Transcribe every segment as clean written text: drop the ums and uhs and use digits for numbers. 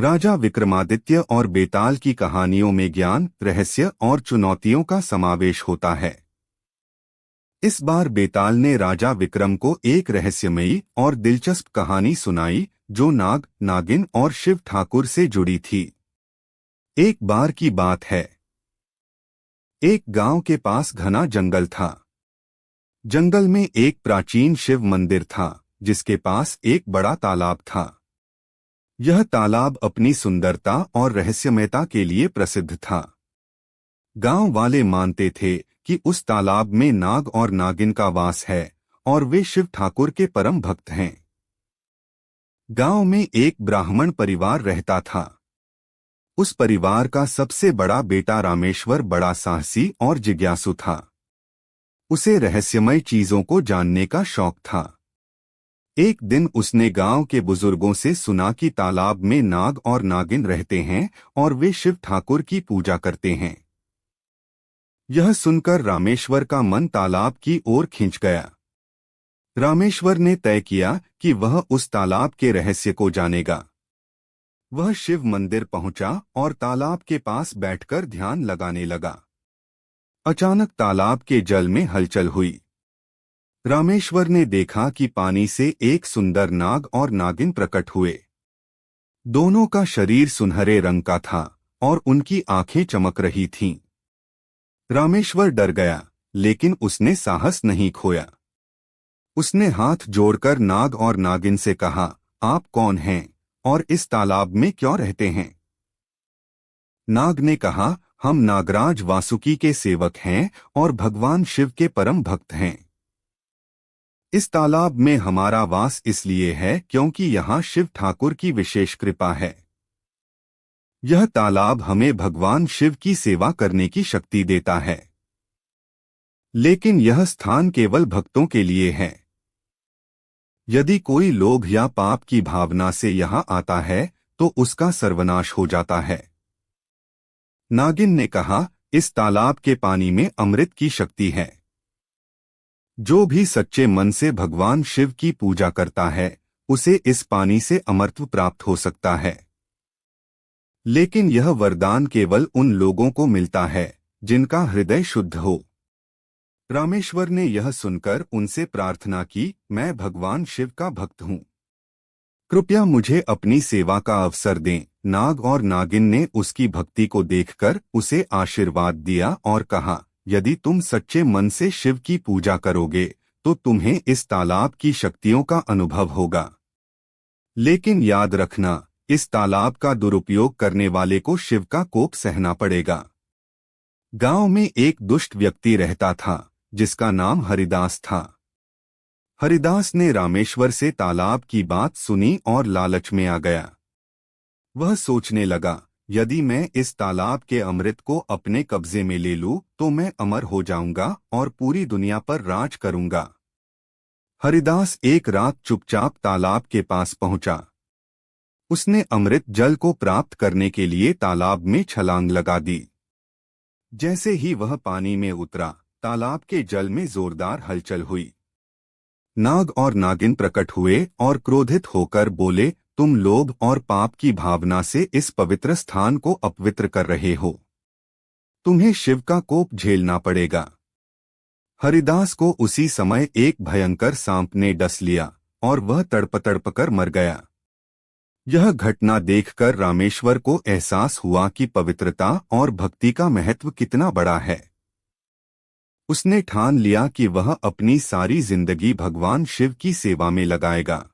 राजा विक्रमादित्य और बेताल की कहानियों में ज्ञान, रहस्य और चुनौतियों का समावेश होता है। इस बार बेताल ने राजा विक्रम को एक रहस्यमयी और दिलचस्प कहानी सुनाई जो नाग, नागिन और शिव ठाकुर से जुड़ी थी। एक बार की बात है, एक गांव के पास घना जंगल था। जंगल में एक प्राचीन शिव मंदिर था जिसके पास एक बड़ा तालाब था। यह तालाब अपनी सुंदरता और रहस्यमयता के लिए प्रसिद्ध था। गांव वाले मानते थे कि उस तालाब में नाग और नागिन का वास है और वे शिव ठाकुर के परम भक्त हैं। गांव में एक ब्राह्मण परिवार रहता था। उस परिवार का सबसे बड़ा बेटा रामेश्वर बड़ा साहसी और जिज्ञासु था। उसे रहस्यमय चीजों को जानने का शौक था। एक दिन उसने गांव के बुजुर्गों से सुना कि तालाब में नाग और नागिन रहते हैं और वे शिव ठाकुर की पूजा करते हैं। यह सुनकर रामेश्वर का मन तालाब की ओर खिंच गया। रामेश्वर ने तय किया कि वह उस तालाब के रहस्य को जानेगा। वह शिव मंदिर पहुंचा और तालाब के पास बैठकर ध्यान लगाने लगा। अचानक तालाब के जल में हलचल हुई। रामेश्वर ने देखा कि पानी से एक सुंदर नाग और नागिन प्रकट हुए। दोनों का शरीर सुनहरे रंग का था और उनकी आंखें चमक रही थीं। रामेश्वर डर गया, लेकिन उसने साहस नहीं खोया। उसने हाथ जोड़कर नाग और नागिन से कहा, आप कौन हैं और इस तालाब में क्यों रहते हैं? नाग ने कहा, हम नागराज वासुकी के सेवक हैं और भगवान शिव के परम भक्त हैं। इस तालाब में हमारा वास इसलिए है क्योंकि यहाँ शिव ठाकुर की विशेष कृपा है। यह तालाब हमें भगवान शिव की सेवा करने की शक्ति देता है। लेकिन यह स्थान केवल भक्तों के लिए है। यदि कोई लोभ या पाप की भावना से यहाँ आता है तो उसका सर्वनाश हो जाता है। नागिन ने कहा, इस तालाब के पानी में अमृत की शक्ति है। जो भी सच्चे मन से भगवान शिव की पूजा करता है उसे इस पानी से अमरत्व प्राप्त हो सकता है। लेकिन यह वरदान केवल उन लोगों को मिलता है जिनका हृदय शुद्ध हो। रामेश्वर ने यह सुनकर उनसे प्रार्थना की, मैं भगवान शिव का भक्त हूँ, कृपया मुझे अपनी सेवा का अवसर दें। नाग और नागिन ने उसकी भक्ति को देखकर उसे आशीर्वाद दिया और कहा, यदि तुम सच्चे मन से शिव की पूजा करोगे तो तुम्हें इस तालाब की शक्तियों का अनुभव होगा। लेकिन याद रखना, इस तालाब का दुरुपयोग करने वाले को शिव का कोप सहना पड़ेगा। गांव में एक दुष्ट व्यक्ति रहता था जिसका नाम हरिदास था। हरिदास ने रामेश्वर से तालाब की बात सुनी और लालच में आ गया। वह सोचने लगा, यदि मैं इस तालाब के अमृत को अपने कब्जे में ले लूं तो मैं अमर हो जाऊंगा और पूरी दुनिया पर राज करूंगा। हरिदास एक रात चुपचाप तालाब के पास पहुंचा। उसने अमृत जल को प्राप्त करने के लिए तालाब में छलांग लगा दी। जैसे ही वह पानी में उतरा, तालाब के जल में जोरदार हलचल हुई। नाग और नागिन प्रकट हुए और क्रोधित होकर बोले, तुम लोभ और पाप की भावना से इस पवित्र स्थान को अपवित्र कर रहे हो। तुम्हें शिव का कोप झेलना पड़ेगा। हरिदास को उसी समय एक भयंकर सांप ने डस लिया और वह तड़प कर मर गया। यह घटना देखकर रामेश्वर को एहसास हुआ कि पवित्रता और भक्ति का महत्व कितना बड़ा है। उसने ठान लिया कि वह अपनी सारी जिंदगी भगवान शिव की सेवा में लगाएगा।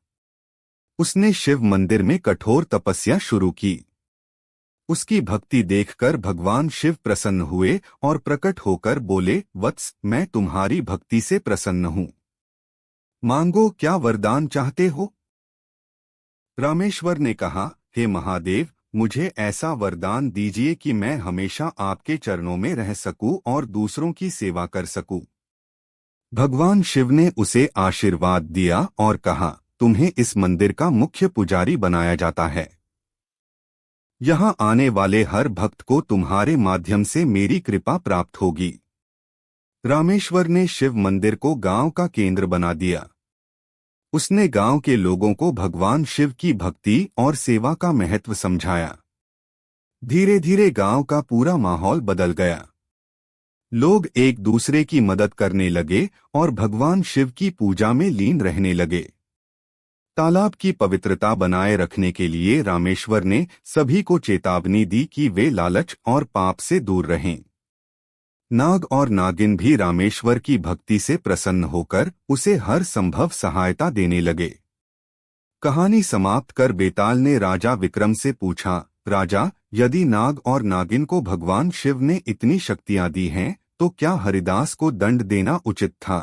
उसने शिव मंदिर में कठोर तपस्या शुरू की। उसकी भक्ति देखकर भगवान शिव प्रसन्न हुए और प्रकट होकर बोले, वत्स, मैं तुम्हारी भक्ति से प्रसन्न हूँ। मांगो, क्या वरदान चाहते हो? रामेश्वर ने कहा, हे महादेव, मुझे ऐसा वरदान दीजिए कि मैं हमेशा आपके चरणों में रह सकूं और दूसरों की सेवा कर सकूं। भगवान शिव ने उसे आशीर्वाद दिया और कहा, तुम्हें इस मंदिर का मुख्य पुजारी बनाया जाता है। यहाँ आने वाले हर भक्त को तुम्हारे माध्यम से मेरी कृपा प्राप्त होगी। रामेश्वर ने शिव मंदिर को गांव का केंद्र बना दिया। उसने गांव के लोगों को भगवान शिव की भक्ति और सेवा का महत्व समझाया। धीरे धीरे गांव का पूरा माहौल बदल गया। लोग एक दूसरे की मदद करने लगे और भगवान शिव की पूजा में लीन रहने लगे। तालाब की पवित्रता बनाए रखने के लिए रामेश्वर ने सभी को चेतावनी दी कि वे लालच और पाप से दूर रहें। नाग और नागिन भी रामेश्वर की भक्ति से प्रसन्न होकर उसे हर संभव सहायता देने लगे। कहानी समाप्त कर बेताल ने राजा विक्रम से पूछा, राजा, यदि नाग और नागिन को भगवान शिव ने इतनी शक्तियां दी हैं, तो क्या हरिदास को दंड देना उचित था?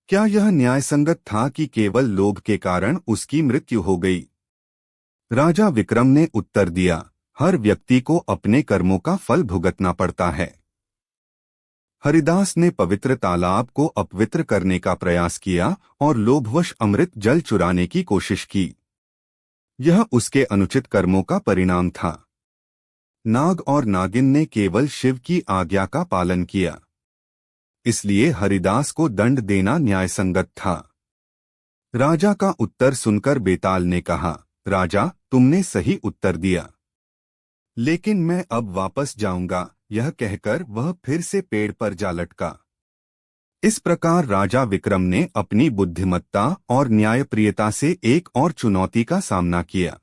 क्या यह न्यायसंगत था कि केवल लोभ के कारण उसकी मृत्यु हो गई? राजा विक्रम ने उत्तर दिया, हर व्यक्ति को अपने कर्मों का फल भुगतना पड़ता है। हरिदास ने पवित्र तालाब को अपवित्र करने का प्रयास किया और लोभवश अमृत जल चुराने की कोशिश की। यह उसके अनुचित कर्मों का परिणाम था। नाग और नागिन ने केवल शिव की आज्ञा का पालन किया, इसलिए हरिदास को दंड देना न्यायसंगत था। राजा का उत्तर सुनकर बेताल ने कहा, राजा, तुमने सही उत्तर दिया, लेकिन मैं अब वापस जाऊंगा। यह कहकर वह फिर से पेड़ पर जा लटका। इस प्रकार राजा विक्रम ने अपनी बुद्धिमत्ता और न्यायप्रियता से एक और चुनौती का सामना किया।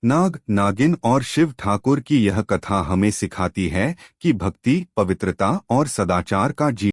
नाग, नागिन और शिव ठाकुर की यह कथा हमें सिखाती है कि भक्ति, पवित्रता और सदाचार का जीवन